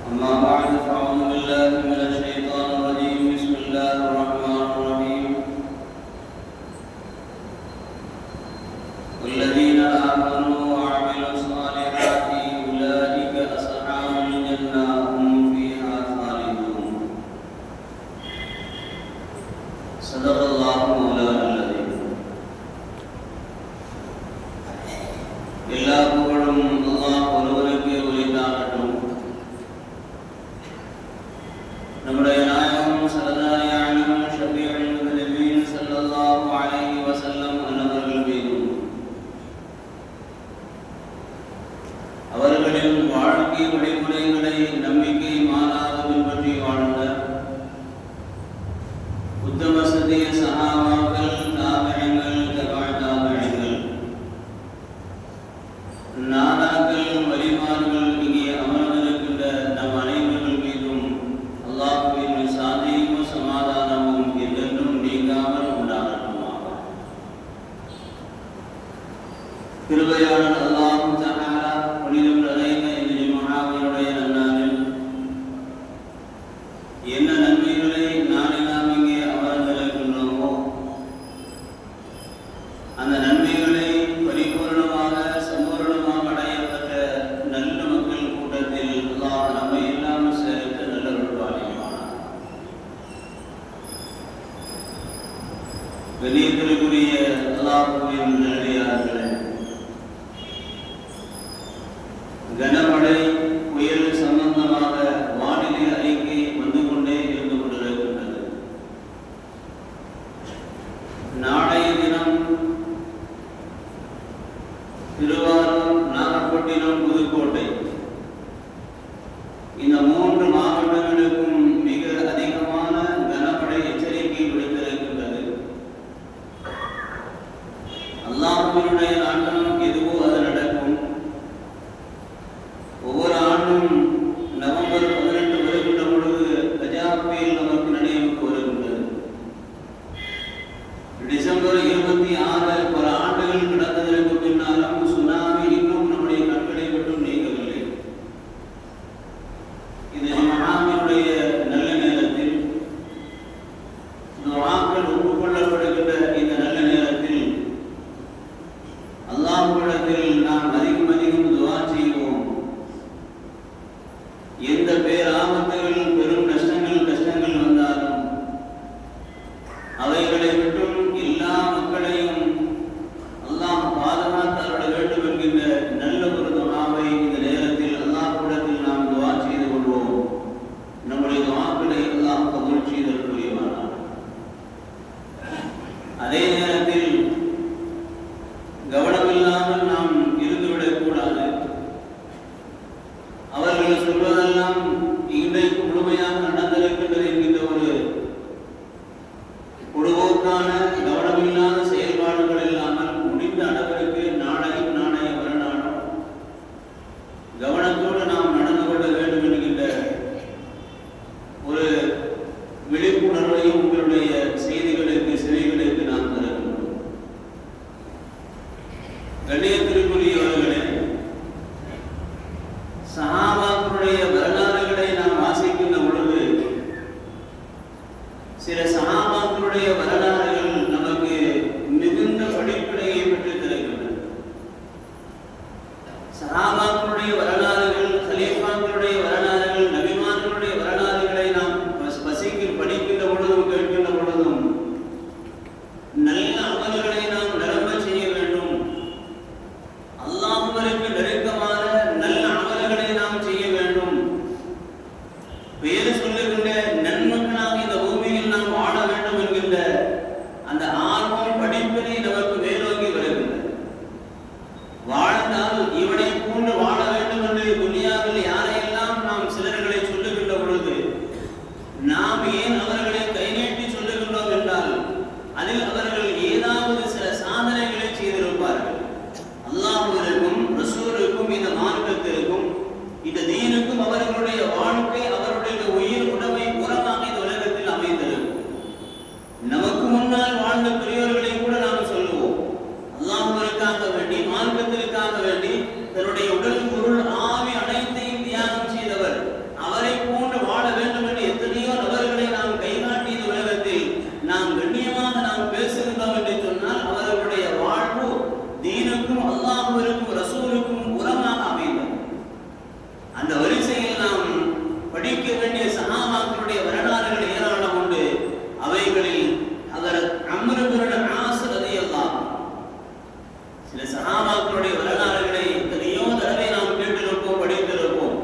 أما بعد فأعوذ بالله من الشيطان الرجيم. بسم الله الرحمن الرحيم. والذين آمنوا وعملوا الصالحات أولئك أصحاب الجنة هم فيها خالدون. صدق الله مولانا العظيم. எல்லா புகழும் அல்லாஹ் ஒருவருக்கே உரித்தாகட்டும். நம்முடைய நாயகம் ஸல்லல்லாஹு அலைஹி ஷஃபீஉல் முஹ்தமீன் ஸல்லல்லாஹு அலைஹி வஸல்லம் அன்னவர்கள் மீதும் அவர்களின் வாழ்க்கை வழிமுறைகளை நம்பிக்கை மாறாது பின்பற்றி வாழ்ந்த உத்தம சத்திய சஹாபாக்கள், தாபிஈன்கள், தபஅ தாபிஈன்கள், நாதாக்கள், வலிமார்கள், இங்கே அமர்ந்திருக்கின்ற நம் அனைவர்கள் மீதும் அல்லாஹ்வின் சாந்தியும் சமாதானமும் என்றென்றும் நீங்காமல் உண்டாகட்டுமாக. கிருபையாளர் அல்லாஹ் தஆலா புனிதம் நிறைந்த இந்த ஜும்ஆவினுடைய நன்னாளில் என்ன நன்மைகளை நாளை நாம் இங்கே அமர்ந்திருக்கின்றோமோ அந்த நன்மைகளை பரிபூர்ணமாக சம்பூர்ணமாக அடையப்பட்ட நல்ல மக்கள் கூட்டத்தில் அல்லாஹ் நம்மை எல்லாம் சேர்த்து நல்லருள்வாளிப்பானார். கண்ணியத்திற்குரிய அல்லாஹ்வின் நல்லடியார்களே, கனமழை புயல் சம்பந்தமாக வானிலை அறிக்கை வந்து கொண்டே இருந்து கொண்டிருக்கின்றது. நாளைய தினம் திருவாரூர், நாகப்பட்டினம், புதுக்கோட்டை இந்த 3 மாவட்டங்களுக்கும் மிக அதிகமான கனமழை எச்சரிக்கை விடுத்திருக்கின்றது. அல்லாஹ்வினுடைய நாட்டம் எதுவோ அது நடக்கும். ஒவ்வொரு ஆண்டும் நவம்பர் 18 வருகின்ற பொழுது கஜா புயல் நமக்கு நினைவுக்கு வருகின்றது. டிசம்பர் 26 பல ஆண்டுகள் கடந்ததற்கு பின்னாலும் சுனாமி இன்னும் நம்முடைய கண்களை விட்டும் நீங்கவில்லை. இந்த ஜும்ஆவினுடைய நல்ல நேரத்தில், துஆக்கள் ஒப்புக்கொள்ளப்படுகின்ற இந்த நல்ல நேரத்தில் அல்லாஹ்விடத்தில் நாம் அதிகம் அதிகம் துஆ செய்வோம். எந்த பேராபத்துகள், பெரும் கஷ்டங்கள் வந்தாலும் அவைகளை விட்டும் எல்லா மக்களையும் அல்லாஹ் பாதுகாத்து அருள வேண்டும் என்கின்ற நல்ல ஒரு துஆவை இந்த நேரத்தில் அல்லாஹ்விடத்தில் நாம் துஆ செய்து கொள்வோம். நம்முடைய துஆக்களை அல்லாஹ் கபூல் செய்தல் புரிவானார். அதே நேரத்தில் கவனமில்லாமல் நாம் இருந்துவிடக் கூடாது. அவர்கள் சொல்வதெல்லாம் இன்றைக்கு முழுமையாக நடந்திருக்கின்றது என்கின்ற ஒரு பொதுவோக்கான கவனமில்லாத செயல்பாடுகள் இல்லாமல் முடிந்த அளவிற்கு நாளையும் நாளைய மறுநாளும் கவனத்தோடு நாம் நடந்து கொள்ள வேண்டும் என்கின்ற ஒரு விழிப்புணர்வையும் உங்களுடைய செய்திகளுக்கு, செவிகளுக்கு நாம் தருகின்றோம். கண்ணியத்திற்குரியவர்களே, சஹாபாக்களுடைய வரலாறுகளை நாம் வாசிக்கின்ற பொழுது சில சஹாபாக்களுடைய வரலாறுகள் நமக்கு மிகுந்த படிப்பினையை பெற்றுத் தருகின்றன. சஹாபாக்களுடைய வரலாறுகள், கலீஃபாக்களுடைய வரலாறுகள், நபிமார்களுடைய வரலாறுகளை நாம் படிக்கின்ற பொழுதும் கேட்கின்ற பொழுதும் நல்ல அமல்களை நாம் நிரம்ப செய்ய வேண்டும். அல்லாஹ்விற்கு நெருக்கமான நல்ல அமல்களை நாம் செய்ய வேண்டும். படிக்க வேண்டிய சஹாபாக்களுடைய வரலாறுகள் ஏராளம் உண்டு. அவைகளில் ஹஜ்ரத் அம்ர் இப்னு ஆஸ் ரலியல்லாஹு அன்ஹு, சில சஹாபாக்களுடைய வரலாறுகளை எத்தனையோ தடவை நாம் கேட்டிருப்போம், படித்திருப்போம்.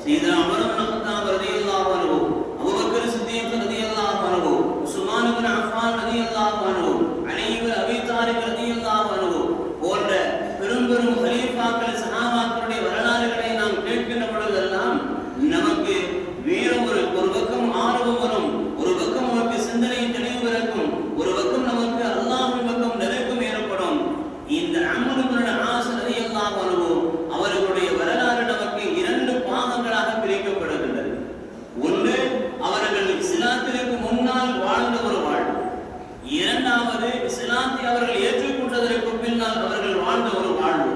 சையதுனா உமர் இப்னு கத்தாப் ரலியல்லாஹு அன்ஹு, அபூபக்கர் சித்தீக் ரலியல்லாஹு அன்ஹு, உஸ்மான் இப்னு அஃபான் ரலியல்லாஹு அன்ஹு, அலி இப்னு அபீ தாலிப் ரலியல்லாஹு அன்ஹு போன்ற பெரும் பெரும் கலீஃபாக்கள் சஹாபாக்களுடைய வரலாறுகளை நாம் கேட்கின்ற பொழுதெல்லாம் நமக்கு வீரம் ஒரு பக்கம் ஆர்வம் வரும், ஒரு பக்கம் நமக்கு சிந்தனை தெளிவு இருக்கும், ஒரு பக்கம் நமக்கு அல்லாஹ்வின் பக்கம் நெருக்கம் ஏற்படும். இந்த அம்ர் இப்னு ஆஸ் ரலியல்லாஹு அன்ஹு அவர்களுடைய வரலாறு நமக்கு இரண்டு பாகங்களாக பிரிக்கப்படுகின்றது. ஒன்று, அவர்கள் இஸ்லாத்திற்கு முன்னால் வாழ்ந்த ஒரு வாழ்வு. இரண்டாவது, இஸ்லாத்தை அவர்கள் ஏற்றுக்கொண்டதற்கு பின்னால் அவர்கள் வாழ்ந்த ஒரு வாழ்வு.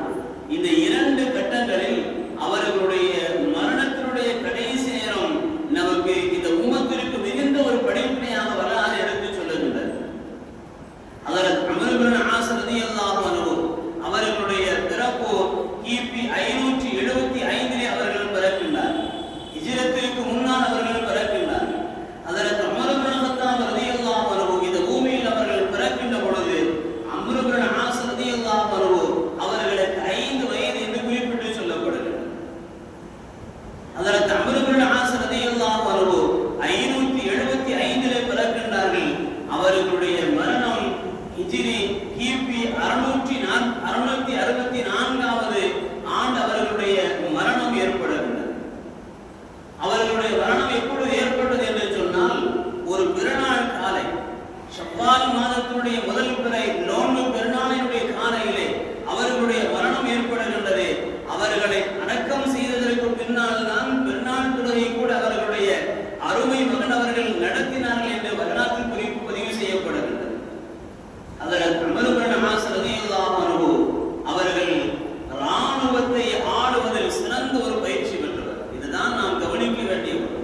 இந்த இரண்டு கட்டங்களில் அவர்களுடைய மரணத்தினுடைய கடைசி நேரம் நமக்கு இந்த உம்மத்திற்கு மிகுந்த ஒரு படிப்பினையாக வரலாறு எடுத்து சொல்லுகின்றது. ஹஜ்ரத் அம்ர் இப்னு ஆஸ் ரலியல்லாஹு அன்ஹு அவர்களுடைய பிறப்பு கிபி 575 அவர்கள் பிறக்கின்றார். ஹிஜ்ரத்திற்கு முன்னால் அவர்கள் பிறக்கின்றார். ஹஜ்ரத் உமர் இப்னு கத்தாப் ரலியல்லாஹு அன்ஹு இந்த பூமியில் அவர்கள் பிறக்கின்ற பொழுது அம்ர் இப்னு ஆஸ் ரலியல்லாஹு அன்ஹு அவர்களுக்கு 5 வயது என்று குறிப்பிட்டு சொல்லப்படுகிறது. ஹஜ்ரத் அம்ர் இப்னு ஆஸ் ரலியல்லாஹு அன்ஹு 575 பிறக்கின்றார்கள். அவர்களுடைய மரணம் ஹிஜ்ரி கிபி 664வது ஆண்டு அவர்களுடைய மரணம் ஏற்படுகிறது. அவர்களுடைய மரணம் எப்பொழுது ஏற்பட்டது என்று சொன்னால், ஒரு பெருநாள் காலை, ஷவ்வால் மாதத்தினுடைய முதல் பிறை நோன்பு பெருநாளினுடைய காலையிலே அவர்களுடைய மரணம் ஏற்படுகின்றது. அவர்களை அடக்கம் செய்ததற்கு பின்னால் தான் பெருநாள் தொழுகை கூட அவர்களுடைய அருமை மகன் அவர்கள் நடத்தினார்கள் என்று வரலாற்று குறிப்பு பதிவு செய்யப்படுகின்றது. ஹஜ்ரத் உமர் இப்னு ஆஸ் ரலியல்லாஹு அன்ஹு அவர்கள் ராணுவத்தை ஆளுவதில் சிறந்த ஒரு பயிற்சி பெற்றவர். இதுதான் நாம் கவனிக்க வேண்டிய ஒன்று.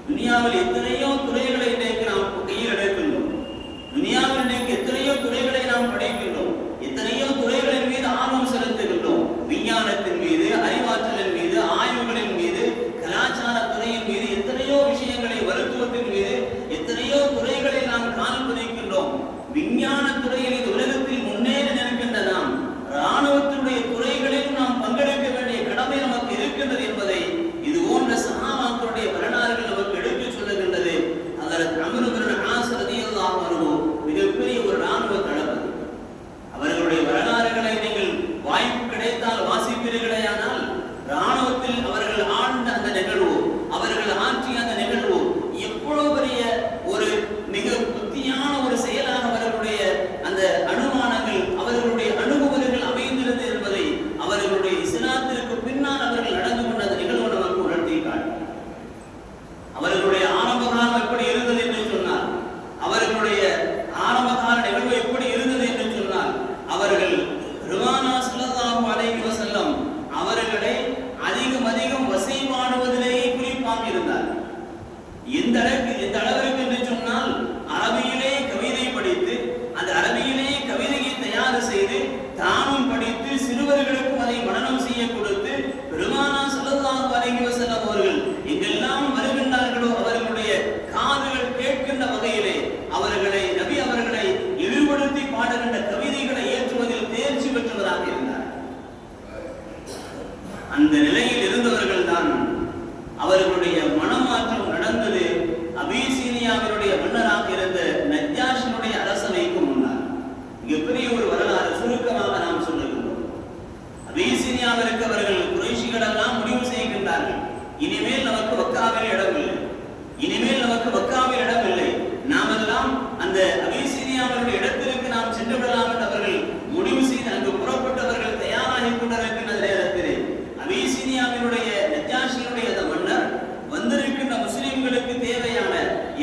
துனியாவில் எத்தனையோ துறைகளை இன்றைக்கு நாம் கையில் எடுக்கின்றோம். துனியாவில் இன்றைக்கு எத்தனையோ துறைகளை நாம் படைக்கின்றோம். எத்தனையோ துறைகளின் மீது ஆர்வம் செலுத்துகின்றோம். விஞ்ஞானத்தின் மீது, அறிவாற்றலின் மீது, ஆய்வுகளின் மீது, கலாச்சார துறையின் மீது, எத்தனையோ விஷயங்களை, மருத்துவத்தின் மீது எத்தனையோ துறைகளை நாம் கால் பதிக்கின்றோம். விஞ்ஞான துறையில் இந்த உலகத்தில் முன்னேறி நிற்கின்ற நாம் ராணுவத்தினுடைய துறைகளில் நாம் பங்கெடுக்க வேண்டிய கடமை நமக்கு இருக்கின்றது என்பதை இது போன்ற சஹாபாக்களுடைய வரலாறுகள் நமக்கு எடுத்துச் சொல்லுகின்றது. ஹஜ்ரத் அம்ர் இப்னு ஆஸ் ரலியல்லாஹு அன்ஹு மிகப்பெரிய ஒரு ராணுவ தளபதி. அவர்களுடைய வரலாறுகளை நீங்கள் வாய்ப்பு கிடைத்தால் வாசிப்பீர்களேயானால், ராணுவத்தில் அவர்கள் ஆண்ட அந்த நிகழ்வு, அவர்கள் ஆற்றிய அந்த நிகழ்வு எவ்வளவு பெரிய ஒரு மிக புத்தியான ஒரு செயலாக அவர்களுடைய அந்த அனுமானங்கள், அவர்களுடைய அனுபவங்கள் அமைந்திருந்தது என்பதை அவர்களுடைய இஸ்லாத்திற்கு பின்னால் அவர்கள் நடந்து கொண்ட அந்த நிகழ்வு நமக்கு உணர்த்தி காட்டும். அவர்களுடைய ஆரம்ப காலம் எப்படி இருந்தது என்று சொன்னால், அவர்களுடைய ஆரம்ப கால நிகழ்வு எப்படி இருந்தது என்று சொன்னால், அவர்கள் பெருமானா ஸல்லல்லாஹு அலைஹி வஸல்லம் அவர்களை அதிகம் வசைபாடுவதிலேயே குறிப்பாக இருந்தார். எந்த அளவிற்கு என்று சொன்னால், அரபியிலே கவிதை படித்து, அந்த அரபியிலே கவிதையை தயார் செய்து தானும் படித்து சிறுவர்களுக்கும் அதை மனனம் செய்ய கொடுத்து, பெருமானா ஸல்லல்லாஹு அலைஹி வஸல்லம் அவர்கள் எங்கெல்லாம் வருகின்றார்களோ அவர்களுடைய காதுகள் கேட்கின்ற வகையிலே அவர்களை நபி அவர்களை இழிவுபடுத்தி பாடுகின்ற கவிதைகளை ஏற்றுவதில் தேர்ச்சி பெற்றவராக இருந்தார். அந்த நிலையில் இருந்தவர்கள் தான் அவர்களுடைய மனமாற்றம் நடந்தது அபிசீனியாவினுடைய மன்னராக இருந்த நஜ்ஜாஷினுடைய அரசவைக்கு முன்னால். மிகப்பெரிய ஒரு வரலாறு சுருக்கமாக நாம் சொல்லுகின்றோம். அபிசீனியாவிற்கு அவர்கள் குறைஷிகள் எல்லாம் முடிவு செய்கின்றார்கள், இனிமேல் நமக்கு மக்காவில் இடமில்லை, இனிமேல் நமக்கு மக்காவில் இடமில்லை, நாமெல்லாம் அந்த அபிசீனியாவினுடைய இடத்திற்கு நாம் சென்று விடலாம் என்று அவர்கள் முடிவு செய்து அங்கு புறப்பட்டவர்கள் தயாராகி கொண்டிருக்கின்ற நேரத்திலே அபிசீனியாவினுடைய நஜ்ஜாஷியினுடைய அந்த மன்னர் வந்திருக்கின்ற முஸ்லிம்களுக்கு தேவையான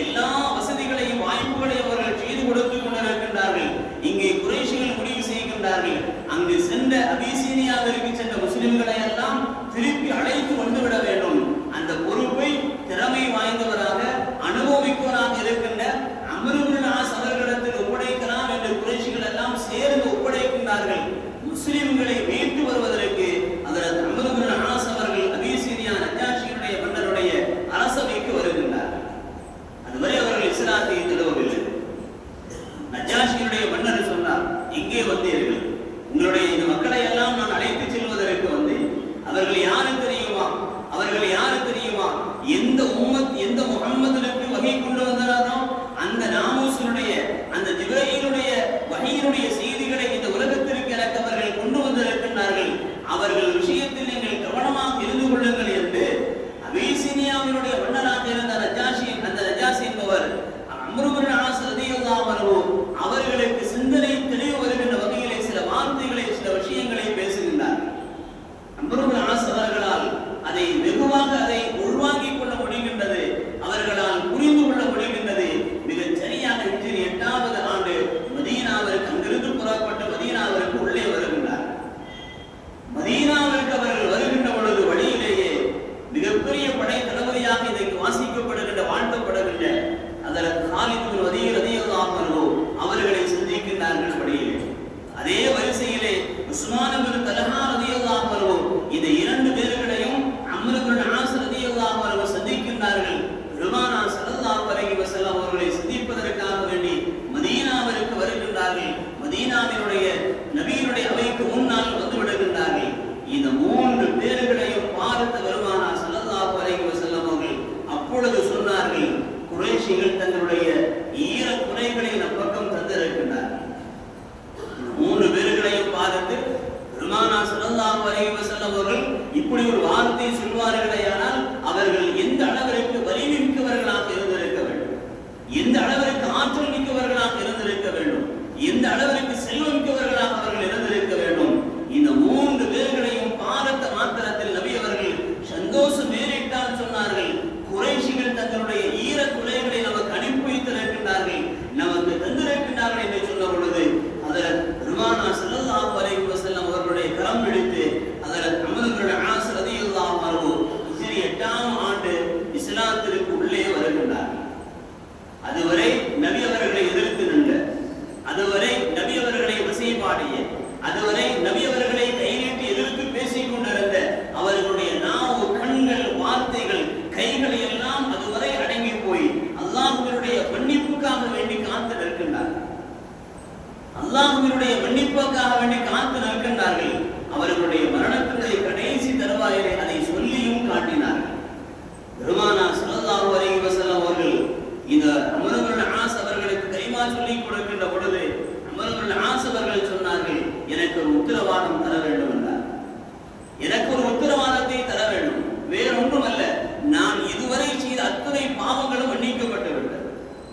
எல்லா வசதிகளையும் வாய்ப்புகளையும் அவர்கள் செய்து கொடுத்துக் கொண்டிருக்கின்றார்கள். இங்கே குறைஷிகள் முடிவு செய்கின்றார்கள், அங்கு சென்ற அபிசீனியாவிற்கு சென்ற முஸ்லிம்களை எல்லாம் திருப்பி அழைத்து வந்துவிட வேண்டும். அந்த பொறுப்பை திறமை வாய்ந்தவராக அனுபவிப்பவராக இருக்கின்ற அம்ர் இப்னு ஆஸ் அவர்களிடத்தில் ஒப்படைக்கலாம் என்று குறைஷிகள் எல்லாம் சேர்ந்து ஒப்படைக்கின்றார்கள். முஸ்லிம்களை மீட்டு வருவதற்கு ஹஜ்ரத் அம்ர் இப்னு ஆஸ் அவர்கள் அபிசீனியா நஜ்ஜாஷியுடைய மன்னருடைய அரசவை சந்தோஷம் ஏறிட்டால் சொன்னார்கள், குறைஷிகள் தங்களுடைய ஈர குலைகளை நமக்கு அனுப்பி வைத்திருக்கின்றார்கள், நமக்கு தந்திருக்கின்றார்கள் என்று சொன்ன பொழுது ஹஜ்ரத் பெருமானா ஸல்லல்லாஹு அலைஹி வஸல்லம் அவர்களுடைய கரம் பிடித்து ஹஜ்ரத் அம்ர் இப்னு ஆஸ் ரலியல்லாஹு அன்ஹு ஹிஜ்ரி 8ஆம் ஆண்டு இஸ்லாத்திற்கு உள்ளே வருகின்றார்கள். அதுவரை நபி அவர்களை எதிர்த்து நின்ற, அதுவரை நபி அவர்களை வசைபாடிய, அதுவரை நபி அவர்களை கை நீட்டி எதிர்த்து பேசிக் கொண்டிருந்த அவர்களுடைய நாவு, கண்கள், வார்த்தைகள், கைகளை எல்லாம் அதுவரை அடங்கி போய் அல்லாஹ்வினுடைய மன்னிப்புக்காக வேண்டி காத்து நிற்கின்றார்கள். அல்லாஹ்வினுடைய மன்னிப்புக்காக வேண்டி காத்து நிற்கின்றார்கள். அவர்களுடைய மரணத்தினுடைய கடைசி தருவாயிலே அதை சொல்லியும் காட்டினார்கள். பெருமானார் ஸல்லல்லாஹு அலைஹி வஸல்லம் அவர்கள் இந்த அம்ர் இப்னு ஆஸ் அவர்களுக்கு கலிமா சொல்லி கொடுக்கின்ற பொழுது அம்ர் இப்னு ஆஸ் அவர்கள் சொன்னார்கள், எனக்கு ஒரு உத்தரவாதம் தர வேண்டும் என்றார். எனக்கு ஒரு உத்தரவாதத்தை தர வேண்டும், வேற ஒன்றும் அல்ல, நான் இதுவரை செய்த அத்தனை பாவங்களும் மன்னிக்கப்பட்டு விட்டது.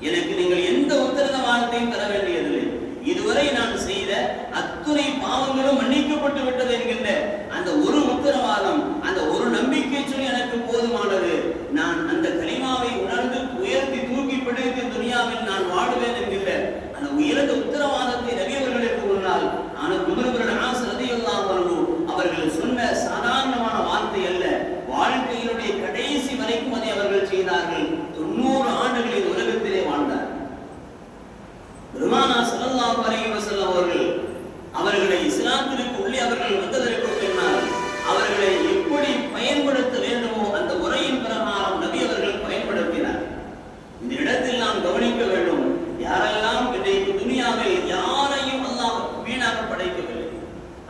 எனக்கு நீங்கள் எந்த உத்தரவாதத்தையும் தர வேண்டியதில்லை. இதுவரை நான் செய்த அத்துணை பாவங்களும் மன்னிக்கப்பட்டு விட்டது என்கின்ற அந்த ஒரு உத்தரவாதம், அந்த ஒரு நம்பிக்கை சொல்லி எனக்கு போதுமானது. நான் அந்த கலிமாவை உணர்ந்து உயர்த்தி தூக்கி பிடித்து துனியாவில் நான் வாடுவேன் என்கின்ற அந்த உயர்ந்த உத்தரவாதத்தை நபி அவர்களுக்கு முன்னால் அம்ர் இப்னு ஆஸ் ரலியல்லாஹு அன்ஹு அவர்கள் சொன்ன சாதாரணமான வார்த்தை அல்ல, வாழ்க்கையினுடைய கடைசி வரைக்கும் அதை அவர்கள் செய்தார்கள். 90 ஆண்டுகளில் உலகத்திலே வாழ்ந்தார். பெருமானார் ஸல்லல்லாஹு அலைஹி வஸல்லம் அவர்களை இஸ்லாத்திற்கு உள்ளே அவர்கள் வந்ததற்கு பின்னால் அவர்களை எப்படி பயன்படுத்த வேண்டுமோ அந்த முறையின் பிரகாரம் நபி அவர்கள் பயன்படுத்தினார். இந்த இடத்தில் நாம் கவனிக்க வேண்டும், யாரெல்லாம் இன்றைக்கு துனியாவில் யாரையும் அல்லாஹ் வீணாக படைக்கவில்லை.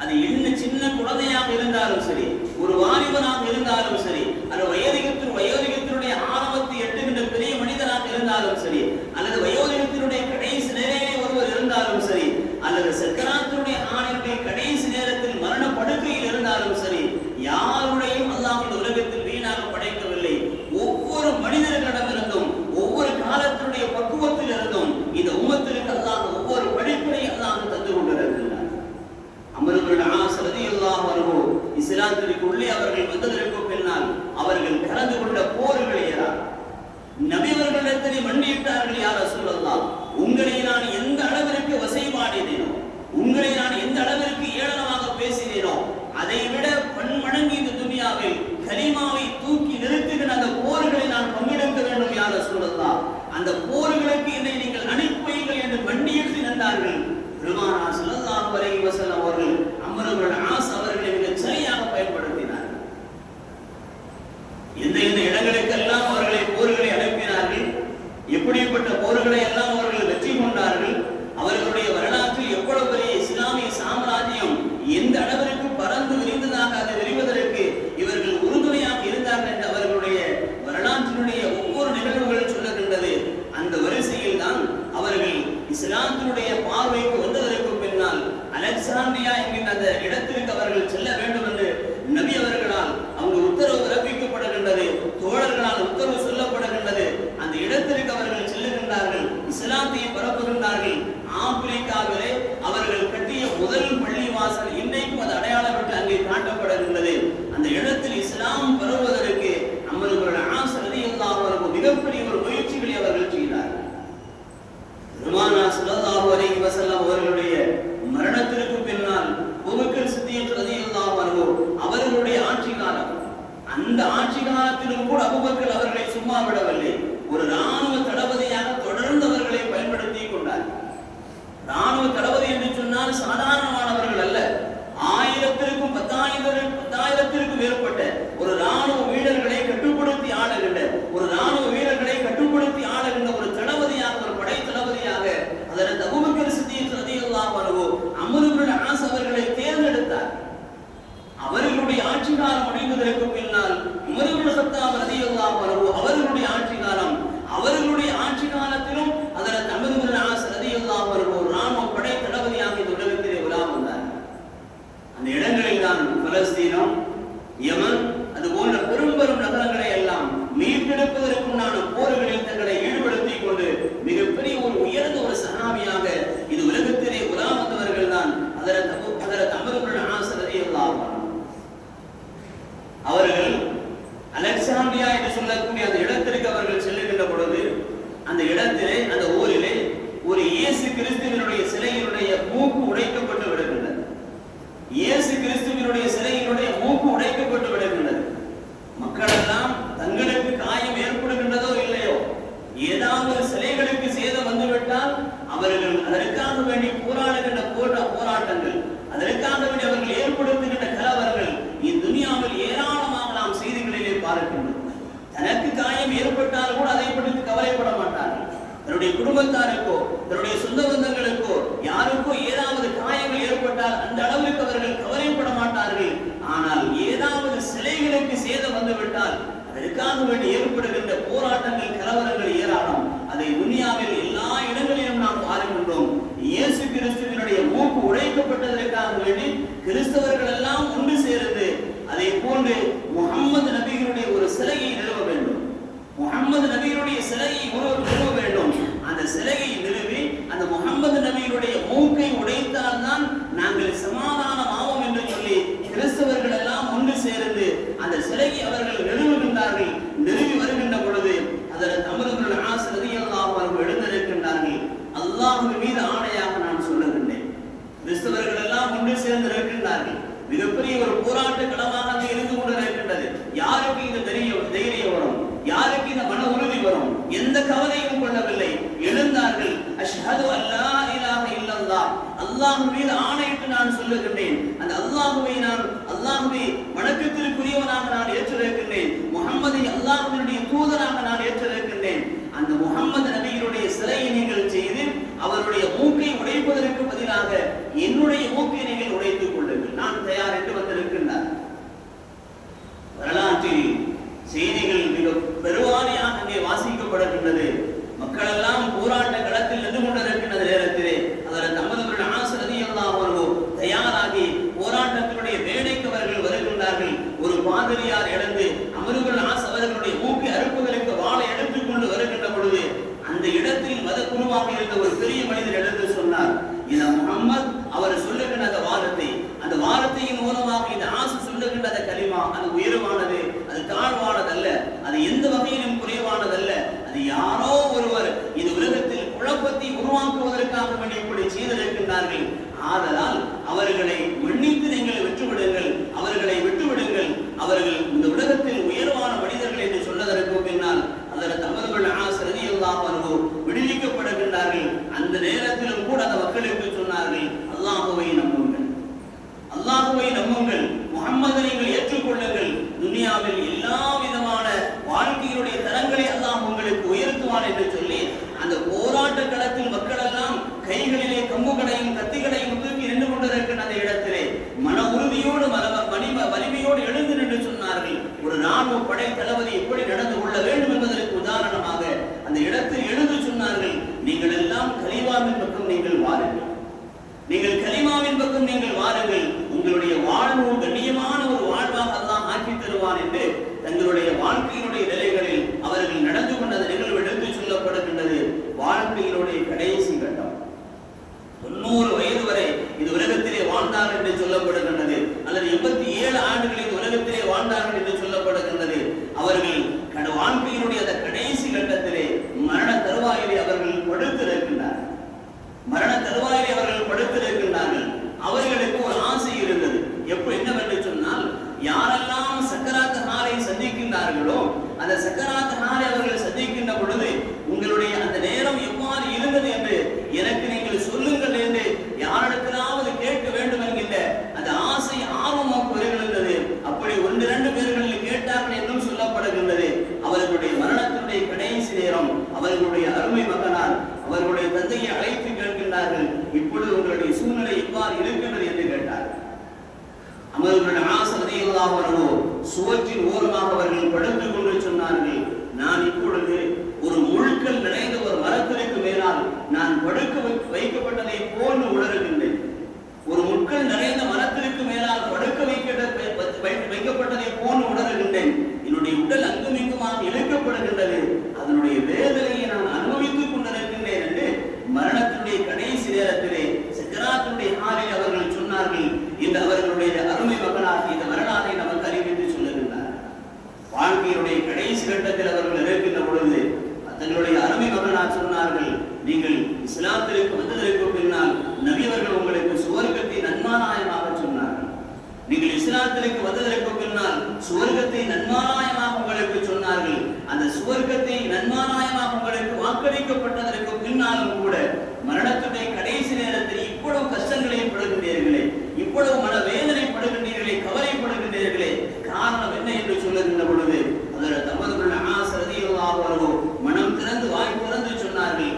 அது என்ன சின்ன குழந்தையாக இருந்தாலும் சரி, ஒரு வாலிபனாக இருந்தாலும் சரி, அது வயோதிகத்தினுடைய ஆரம்பத்தை எட்டுகின்ற பெரிய மனிதனாக இருந்தாலும் சரி, அல்லது வயோதிகத்தினுடைய கடைசி நிலையிலே ஒருவர் இருந்தாலும் சரி, அல்லது சக்கராத்தினுடைய ஆணினுடைய கடைசி நேரத்தில் மரண படுக்கையில் இருந்தாலும் சரி, யாருடையும் அல்லாஹ் இந்த உலகத்தில் வீணாக படைக்கவில்லை. ஒவ்வொரு மனிதர்களிடமிருந்தும் ஒவ்வொரு காலத்தினுடைய பக்குவத்தில் இருந்தும் இந்த உம்மத்திற்கு அல்லாஹ் ஒவ்வொரு படிப்பினை அல்லாஹ் தந்து கொண்டிருக்கிறார். அம்ர் இப்னு ஆஸ் ரலியல்லாஹு அன்ஹு இஸ்லாத்திற்கு உள்ளே அவர்கள் வந்ததற்கு பின்னால் அவர்கள் கலந்து கொண்ட போர்கள் ஏராளம். நபி அவர்களிடத்தில் மண்டியிட்டார்கள், யா ரசூலல்லாஹ், உங்களை நான் எந்த அளவிற்கு வசைபாடினேனோ, உங்களை நான் எந்த அளவிற்கு ஏளனமாக பேசினேனோ, அதை விட பன்மடங்கு இந்த துனியாவில் கலிமாவை தூக்கி நிறுத்துகிற அந்த போர்களை நான் பங்கெடுக்க வேண்டும், யா ரசூலல்லாஹ், அந்த போர்களுக்கு என்னை நீங்கள் அனுப்புவீர்கள் என்று மண்டியிட்டு நின்றார்கள். பெருமானார் ஸல்லல்லாஹு அலைஹி வஸல்லம் அவர்கள் அம்ர் இப்னு ஆஸ் அவர்களை மிகச் சரியாக பயன்படுத்தினார்கள். எந்த இடங்களுக்கெல்லாம் அவர்களை போர்களை அனுப்பினார்கள், எப்படிப்பட்ட போர்களை எல்லாம் அவர்கள் வெற்றி கொண்டார்கள், அவர்களுடைய வரலாற்றில் எவ்வளவு பெரிய இஸ்லாமிய சாம்ராஜ்யம் எந்த அளவிற்கு பறந்து விரிந்ததாக அது விரிவதற்கு இவர்கள் உறுதுணையாக இருந்தார்கள் என்று அவர்களுடைய வரலாற்றினுடைய ஒவ்வொரு நிகழ்வுகள் சொல்லுகின்றது. அந்த வரிசையில் தான் அவர்கள் இஸ்லாத்தினுடைய பார்வைக்கு வந்ததற்கு பின்னால் அலெக்சாண்ட்ரியா என்கின்ற அந்த இடத்திற்கு அவர்கள் செல்ல வேண்டும் என்று நபி அவர்களால் அவங்க உத்தரவு பிறப்பிக்கப்படுகின்றது, தோழர்களால் உத்தரவு சொல்லப்படுகின்றது. அந்த இடத்திற்கு அவர்கள் செல்லுகின்றார்கள், இஸ்லாத்தை பரப்புகின்றார்கள். ஆப்பிரிக்காவிலே அவர்கள் கட்டிய முதல் பள்ளிவாசல் இன்றைக்கும் அது அடையாளப்பட்டு அங்கே காட்டப்படுகின்றது. அந்த இடத்தில் இஸ்லாம் பரவுவதற்கு அம்ர் இப்னு ஆஸ் ரலியல்லாஹு அன்ஹு மிகப்பெரிய ஒரு முயற்சிகளை அவர்கள் செய்தார்கள். பெருமானார் ஸல்லல்லாஹு அலைஹி வஸல்லம் அவர்களுடைய மரணத்திற்கு பின்னால் அபூபக்கர் சித்திக் ரலியல்லாஹு அன்ஹு அவர்களுடைய ஆட்சி காலம், அந்த ஆட்சி காலத்திலும் கூட அபூபக்கர் அவர்களை சும்மா விடவில்லை. ஒரு ராணுவ தளபதியாக தொடர்ந்து அவர்களை பயன்படுத்தி கொண்டார். ராணுவ தளபதி என்று சொன்னால் சாதாரணமானவர்கள் அல்ல, 1000க்கும் 10,000க்கும் மேற்பட்ட ஒரு ராணுவ வீரர்களை கட்டுப்படுத்தி ஆளுகின்ற, ஒரு ராணுவ வீரர்களை கட்டுப்படுத்தி ஆளுகின்ற ஒரு தளபதியாக, ஒரு படை தளபதியாக ஹஜ்ரத் அபூபக்கர் சித்திக் ரலியல்லாஹு அன்ஹு அம்ர் இப்னு ஆஸ் அவர்களை தேர்ந்தெடுத்தார். அவர்களுடைய ஆட்சி காலம் முடிந்ததற்கு பின்னால் உமர் இப்னு கத்தாப் ரலியல்லாஹு அன்ஹு அவர்களுடைய ஆட்சி காலம், அவர்களுடைய ஆட்சி காலத்திலும் ஹஜ்ரத் அம்ர் இப்னு ஆஸ் ரலியல்லாஹு அன்ஹு ராணுவ படை தளபதியாக இந்த உலகத்திலே உலா வந்தார். அந்த இடங்களில் தான் பலஸ்தீனம், யமன், அது போன்ற பெரும் பெரும் தன்னுடைய குடும்பத்தாருக்கோ தன்னுடைய சொந்த பந்தங்களுக்கோ யாருக்கோ ஏதாவது காயங்கள் ஏற்பட்டால் அந்த அளவுக்கு அவர்கள் கவலைப்பட மாட்டார்கள். ஆனால் ஏதாவது சிலைகளுக்கு சேதம் வந்துவிட்டால் அதற்காக வேண்டி ஏற்படுகின்ற போராட்டங்கள் கலவரங்கள் ஏராளம். அதை துனியாவில் எல்லா இடங்களிலும் நாம் பார்க்கின்றோம். இயேசு கிறிஸ்துவினுடைய மூக்கு உடைக்கப்பட்டதற்காக வேண்டி கிறிஸ்தவர்கள் எல்லாம் ஒன்று சேர்ந்து அதை போன்று முகம்மது நபிகளுடைய ஒரு சிலையை நிறுவ வேண்டும். முகம்மது நபிகளுடைய சிலையை நிறுவ வேண்டும். அந்த சிலையை நிறுவி அந்த முகம்மது நபிகளுடைய மூக்கை உடைத்தால்தான் நாங்கள் சமாதானமாவோம் என்று சொல்லி கிறிஸ்தவர்கள் எல்லாம் ஒன்று சேர்ந்து அந்த சிலையை அவர்கள் நிறுவுகின்றார்கள். நிறுவி வருகின்ற பொழுது அதில் தமது ஆசிரியர்கள் எழுந்திருக்கின்றார்கள். அல்லாஹ்வின் மீது ஆணையாக நான் சொல்லுகின்றேன், கிறிஸ்தவர்கள் எல்லாம் ஒன்று சேர்ந்து இருக்கின்றார்கள். மிகப்பெரிய ஒரு போராட்ட களமாக அங்கு இருந்து கொண்டு இருக்கின்றது. யாருக்கு இந்த தைரியம் வரும்? யாருக்கு இந்த மன உறுதி வரும்? எந்த கவலையும் கொள்ளவில்லை. எழுந்தார்கள். அஷ்ஹது அல்லா இலாஹ இல்லல்லாஹ், அல்லாஹ்வின் மீது ஆணையிட்டு நான் சொல்லுகின்றேன், அந்த அல்லாஹ்வை வணக்கத்திற்குரியவனாக நான் ஏற்றிருக்கின்றேன், முஹம்மதை அல்லாஹ்வினுடைய தூதராக நான் ஏற்றிருக்கின்றேன். அந்த முஹம்மது நபியினுடைய சிலையை நீங்கள் செய்து அவருடைய மூக்கை உடைப்பதற்கு பதிலாக என்னுடைய மூக்கை நீங்கள் உடைத்துக் கொள்ளுங்கள், நான் தயார் என்று வந்திருக்கின்றார். வரலாற்றில் செய்திகள் மிக பெருவாரியாக அங்கே வாசிக்கப்படுகின்றது. மக்கள் எல்லாம் போராட்ட களத்தில் நின்று கொண்டிருக்கின்ற நேரத்திலே அதில் தமது ஆசிரியர்கள் தயாராகி போராட்டத்தினுடைய வேலைக்கு அவர்கள் வருகின்றார்கள். ஒரு பாதிரியார் எழுந்து அமருகள் ஆஸ் அவர்களுடைய மூக்கை அறுப்பதற்கு வாளை எடுத்துக் கொண்டு வருகின்ற பொழுது அந்த இடத்தில் மத குருவாக இருந்த ஒரு பெரிய மனிதர் எழுந்து சொன்னார், இந்த முஹம்மத் அவர் சொல்லுகின்ற அந்த வார்த்தையின் மூலமாக இந்த ஆசு சொல்லுகின்ற அந்த கலிமா அது உயர்வானது, அது தாழ்வானதல்ல, அது எந்த வகையிலும் குறைவானதல்ல. அது யாரோ ஒருவர் இந்த உலகத்தில் குழப்பத்தை உருவாக்குவதற்காக வேண்டி இப்படி செய்திருக்கின்றார்கள். ஆதலால் அவர்களை மன்னித்து நீங்கள் விட்டுவிடுங்கள், அவர்களை விட்டுவிடுங்கள், அவர்கள் இந்த உலகத்தில் உயர்வான மனிதர்கள் என்று சொன்னதற்கு பின்னால் அதில் தமது ஆசிரியர்கள் விடுவிக்கப்படுகின்றார்கள். அந்த நேரத்திலும் கூட அந்த மக்களுக்கு சொன்னார்கள், அல்லாஹ்வை நம்புங்கள், அல்லாஹ்வை நம்புங்கள், முஹம்மதை நீங்கள் ஏற்றுக்கொள்ளுங்கள், துனியாவில் எல்லா விதமான வாழ்க்கையினுடைய தரங்களை அல்லாஹ் உங்களுக்கு உயர்த்துவான் என்று சொல்லி அந்த போராட்ட களத்தில் மக்கள் எல்லாம் கைகளிலே கம்புகளையும் கத்திகளையும் தூக்கி நின்று கொண்டிருக்கின்ற அந்த இடத்திலே மன உறுதியோடு வலிமையோடு எழுந்து நின்று சொன்னார்கள், ஒரு ராணுவ படை தளபதி எப்படி நடந்து கொள்ள வேண்டும் என்பதற்கு உதாரணமாக அந்த இடத்தில் எழுந்து சொன்னார்கள், நீங்கள் எல்லாம் கலிமாவின் பக்கம் நீங்கள் வாருங்கள், நீங்கள் கலிமாவின் பக்கம் நீங்கள் வாருங்கள், உங்களுடைய வாழ்வு கண்ணியமான ஒரு வாழ்வாக அல்லாஹ் ஆக்கி தருவான் என்று தங்களுடைய வாழ்க்கையினுடைய நிலைகளில் அவர்கள் நடந்து கொண்ட நிகழ்வு எடுத்து சொல்லப்படுகின்றது. வாழ்க்கையினுடைய கடைசி கட்டம் 90 வயது வரை இந்த உலகத்திலே வாழ்ந்தார் என்று சொல்லப்படுகின்றது, அல்லது 87 ஆண்டுகள் இந்த உலகத்திலே வாழ்ந்தார்கள் என்று சொல்லப்படுகின்றது. அவர்கள் வாழ்க்கையினுடைய அந்த கடைசி கட்டத்திலே மரண தருவாயிலே அவர்கள் படுத்திருக்கின்றார்கள். மரண தருவாயிலே அவர்கள் படுத்திருக்கின்றார்கள். அவர்களுக்கு ஒரு ஆசை இருந்தது. என்னவென்று சொன்னால், யாரெல்லாம் சக்கராத் ஹாலை சந்திக்கின்றார்களோ அந்த சக்கராத் ஹாலை அவர்கள் சந்திக்கின்ற பொழுது உங்களுடைய அந்த நேரம் எவ்வாறு இருந்தது என்று எனக்கு நீங்கள் சொல்லுங்கள் என்று யாரிடத்திலாவது கேட்க வேண்டும் என்கின்ற அந்த ஆசை ஆர்வமாக வருகின்றது. அப்படி 1-2 பேர்கள் கேட்டார்கள் என்றும் சொல்லப்படுகின்றது. அவர்களுடைய மரணத்தினுடைய கடைசி நேரம் அவர்களுடைய அருமை மகனார் அவர்களுடைய தந்தையை அழைத்து கேட்கின்றார்கள், இப்பொழுது உங்களுடைய சூழ்நிலை எவ்வாறு இருக்கின்றது என்று கேட்டார். அமருடைய ஆசிரியர்கள் சுவற்றின் ஓரமாக அவர்கள் படுத்துக் கொண்டு சொன்னார்கள், நான் இப்பொழுது ஒரு முழுக்கல் நிறைந்த ஒரு மரத்திற்கு மேலால் நான் படுக்க வைக்கப்பட்டதை போன்று உணர்கின்றேன். ஒரு முட்கள் நிறைந்த மரத்திற்கு மேலால் படுக்க வைக்கப்பட்டதை போன்று உணர்கின்றேன். என்னுடைய உடல் அங்குமிங்குமாக இழுக்கப்படுகின்றது. அதனுடைய வேதனையை நான் அனுபவித்துக் கொண்டிருக்கின்றேன் என்று மரணத்தினுடைய கடைசி நேரத்திலே சக்கராத்துடைய ஹாலில் அவர்கள் சொன்னார்கள். இந்த அவர்களுடைய அருமை மகனாக இந்த வரலாறை நமக்கு அறிவித்து சொல்லுகின்றார். வாழ்க்கையினுடைய கடைசி கட்டத்தில் அவர்கள் இருக்கின்ற பொழுது தங்களுடைய அருமை மகனார் சொன்னார்கள், நீங்கள் இஸ்லாத்திற்கு வந்ததற்கு பின்னால் நபியவர்கள் உங்களுக்கு சுவர்க்கத்தை நன்மாராயமாக சொன்னார்கள். நீங்கள் இஸ்லாத்திற்கு வந்ததற்கு பின்னால் சுவர்க்கத்தை நன்மாராயமாக உங்களுக்கு சொன்னார்கள். அந்த சுவர்க்கத்தை நன்மாராயமாக உங்களுக்கு வாக்களிக்கப்பட்டதற்கு பின்னாலும் கூட மரணத்துடைய கடைசி நேரத்தில் இவ்வளவு கஷ்டங்களை படுகின்றீர்களே, இவ்வளவு மன வேதனைப்படுகின்றீர்களே, கவலைப்படுகின்றீர்களே, காரணம் என்ன என்று சொல்லுகின்ற பொழுது அதில் தமது ஆசிரியர்கள் மனம் திறந்து வாய் திறந்து சொன்னார்கள்,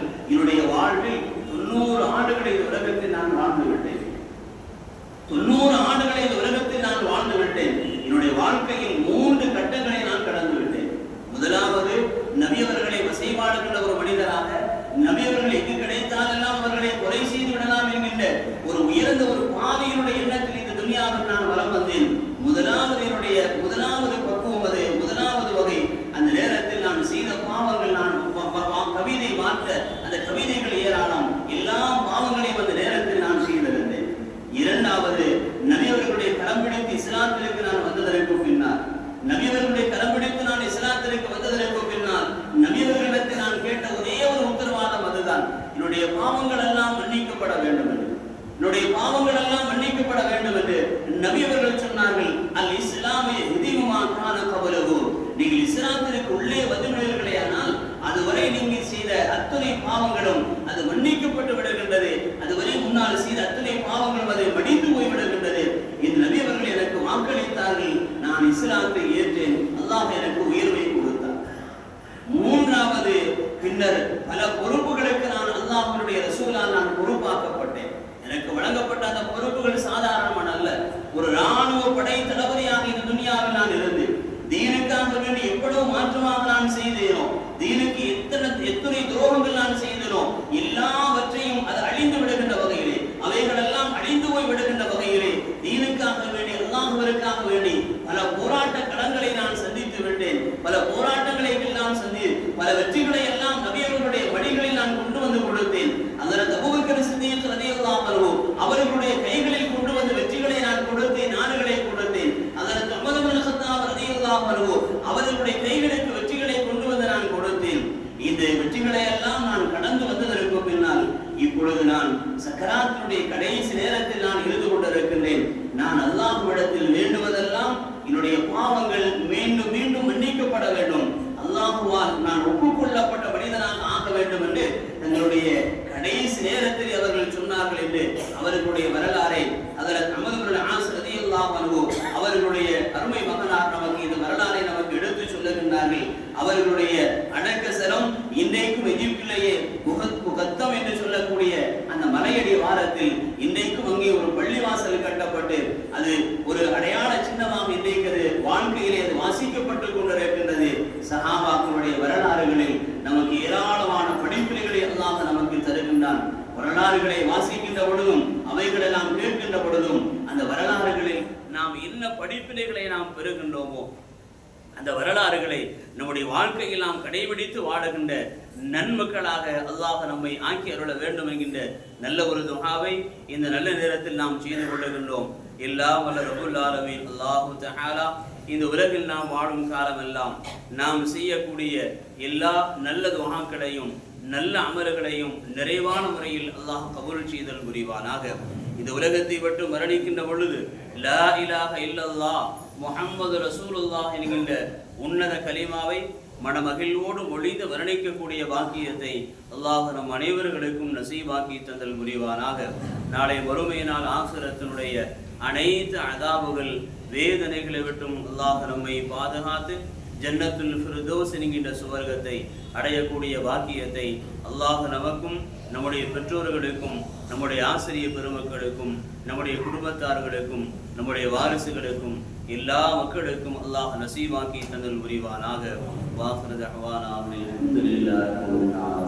இஸ்லாத்தை ஏற்றேன், அல்லாஹ் எனக்கு உயர்வை கொடுத்தார். மூன்றாவது, பின்னர் பல பொறுப்புகளுக்கு நான் அல்லாஹ்வுடைய ரசூலால் நான் பொறுப்பாக்கப்பட்டேன். எனக்கு வழங்கப்பட்ட அந்த பொறுப்புகள் சாதாரணமான அல்ல. ஒரு ராணுவ படை தளபதியாக இந்த துனியாவில் நான் இருந்தேன். தீனுக்காக வேண்டி எவ்வளவு மாற்றமாக நான் செய்தேனோ, தீனுக்கு எத்தனை துரோகங்கள் நான் செய்தேனோ, எல்லாவற்றையும் அது அழிந்து விடுகின்ற வகையிலே, அவைகளெல்லாம் அழிந்து போய் விடுகின்ற வகையிலே தீனுக்காக வேண்டி அல்லாஹ்விற்காக வேண்டி பல போராட்ட களங்களை நான் சந்தித்து விட்டேன். பல போராட்டங்களை எல்லாம் பல வெற்றிகளை எல்லாம் நபி அவர்களுடைய வழிகளில் நான் கொண்டு வந்து கொடுத்தேன். ஹஜ்ரத் அபூபக்கர் சித்திக் ரலியல்லாஹு அன்ஹு அவர்களுடைய கைகளில் கொண்டு வந்து வெற்றிகளை நான் கொடுத்தேன், நாடுகளை கொடுத்தேன். ஹஜ்ரத் உமர் இப்னு கத்தாப் ரலியல்லாஹு அன்ஹு அவர்களுடைய கைகளுக்கு வெற்றிகளை கொண்டு வந்து நான் கொடுத்தேன். இந்த வெற்றிகளை எல்லாம் நான் கடந்து வந்ததற்கு பின்னால் இப்பொழுது நான் சக்கராத்துடைய கடைசி நேரத்தில் நான் இருந்து கொண்டிருக்கின்றேன். நான் அல்லாஹ்விடத்தில் வேண்டுவதெல்லாம் என்னுடைய பாவங்கள் மீண்டும் மீண்டும் மன்னிக்கப்பட வேண்டும், அல்லாஹ்வால் நான் ஒப்புக்கொள்ளப்பட்ட மனிதனாக ஆக வேண்டும் என்று தங்களுடைய கடைசி நேரத்தில் அவர்கள் சொன்னார்கள் என்று அவர்களுடைய வரலாறை ஹஜ்ரத் அம்ர் இப்னு ஆஸ் ரலியல்லாஹு அன்ஹு அவர்களுடைய அருமை மகனார் நமக்கு இந்த வரலாறை நமக்கு எடுத்து சொல்லுகின்றார்கள். அவர்களுடைய அடக்க ஸ்தலம் இன்றைக்கும் எகிப்திலேயே முகத்தம் என்று சொல்லக்கூடிய அந்த மலையடி வாரத்தில் இன்றைக்கும் அங்கே ஒரு பள்ளிவாசல் கட்டப்பட்டு அது ஒரு அடையாள சின்னமாக இன்றைக்கு வாழ்க்கையிலே அது வாசிக்கப்பட்டு கொண்டிருக்கின்றது. சஹாபாக்களுடைய வரலாறுகளில் நமக்கு ஏராளமான படிப்பினைகளை அல்லாஹ் நமக்கு தருகின்றான். வரலாறுகளை வாசிக்கின்ற பொழுதும் அவைகளை நாம் கேட்கின்ற பொழுதும் அந்த வரலாறுகளில் நாம் என்ன படிப்பினைகளை நாம் பெறுகின்றோமோ அந்த வரலாறுகளை நம்முடைய வாழ்க்கையில் நாம் கடைபிடித்து வாழுகின்ற நன்மக்களாக அல்லாஹ் நம்மை ஆக்கி அருள வேண்டும் என்கின்ற நல்ல ஒரு துஆவை இந்த நல்ல நேரத்தில் நாம் செய்து கொள்ளுகின்றோம். எல்லாம் வல்ல ரப்புல் ஆலமீன் அல்லாஹு தஆலா இந்த உலகில் நாம் வாழும் காலமெல்லாம் நாம் செய்யக்கூடிய எல்லா நல்ல துஆக்களையும் நல்ல அமல்களையும் நிறைவான முறையில் அல்லாஹ் கபூல் செய்தல் புரிவானாக. இந்த உலகத்தை விட்டு மரணிக்கின்ற பொழுது லா இலாஹ இல்லல்லாஹ் முஹம்மது ரசூலுல்லாஹ் என்கின்ற உன்னத கலிமாவை மனமகிழ்வோடு மொழிந்து வர்ணிக்கக்கூடிய பாக்கியத்தை அல்லாஹ் நம் அனைவர்களுக்கும் நசீபாக்கி தந்தல் புரிவானாக. நாளை வறுமையினால் ஆகிரத்தினுடைய அனைத்து அதாபுகள் வேதனைகளை விட்டும் அல்லாஹ் நம்மை பாதுகாத்து ஜன்னத்துல் ஃபிர்தௌஸ் என்கின்ற சுவர்க்கத்தை அடையக்கூடிய பாக்கியத்தை அல்லாஹ் நமக்கும் நம்முடைய பெற்றோர்களுக்கும் நம்முடைய ஆசிரிய பெருமக்களுக்கும் நம்முடைய குடும்பத்தார்களுக்கும் நம்முடைய வாரிசுகளுக்கும் எல்லா மக்களுக்கும் அல்லாஹ் நசீபாக்கி தந்தல் புரிவானாக. வாஹிரு தஅவானா அல்ஹம்துலில்லாஹி ரப்பில் ஆலமீன்.